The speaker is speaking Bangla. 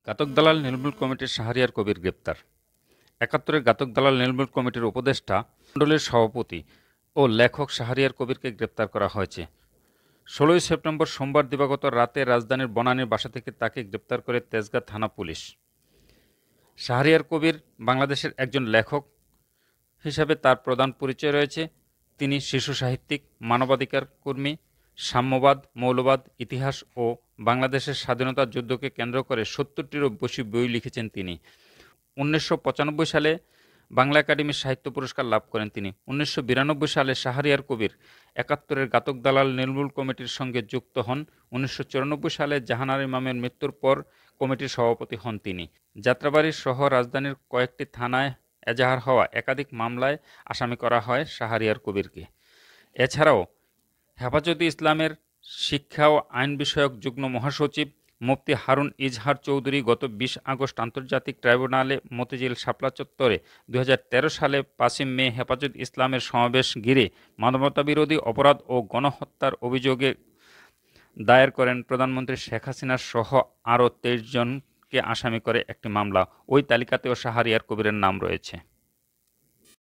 ঘাতক দালাল নির্মূল কমিটির শাহরিয়ার কবির গ্রেপ্তার। ৭১-এর ঘাতক দালাল নির্মূল কমিটির উপদেষ্টা মণ্ডলীর সভাপতি ও লেখক শাহরিয়ার কবিরকে গ্রেপ্তার করা হয়েছে। ১৬ই সেপ্টেম্বর সোমবার দিবাগত রাতে রাজধানীর বনানীর বাসা থেকে তাকে গ্রেপ্তার করে তেজগাঁ থানা পুলিশ। শাহরিয়ার কবির বাংলাদেশের একজন লেখক হিসাবে তার প্রধান পরিচয় রয়েছে। তিনি শিশু সাহিত্যিক, মানবাধিকার কর্মী, সাম্যবাদ, মৌলবাদ, ইতিহাস ও বাংলাদেশের স্বাধীনতা যুদ্ধকে কেন্দ্র করে ৭০টিরও বেশি বই লিখেছেন তিনি। ১৯৯৫ সালে বাংলা একাডেমি সাহিত্য পুরস্কার লাভ করেন তিনি। ১৯৯২ সালে শাহরিয়ার কবির ৭১-এর ঘাতক দালাল নির্মূল কমিটির সঙ্গে যুক্ত হন। ১৯৯৪ সালে জাহানারা ইমামের মৃত্যুর পর কমিটির সভাপতি হন তিনি। যাত্রাবাড়ী সহ রাজধানীর কয়েকটি থানায় এজাহার হওয়া একাধিক মামলায় আসামি করা হয় শাহরিয়ার কবিরকে। এছাড়াও হেফাজতে ইসলামের শিক্ষা ও আইন বিষয়ক যুগ্ম মহাসচিব মুফতি হারুন ইজহার চৌধুরী গত ২০ আগস্ট আন্তর্জাতিক ট্রাইব্যুনালে মতিঝিল শাপলা চত্বরে ২০১৩ সালে ৫ই মে হেফাজতে ইসলামের সমাবেশ ঘিরে মানবতাবিরোধী অপরাধ ও গণহত্যার অভিযোগে দায়ের করেন প্রধানমন্ত্রী শেখ হাসিনা সহ আরও ২৩ জনকে আসামি করে একটি মামলা। ওই তালিকাতেও শাহরিয়ার কবিরের নাম রয়েছে।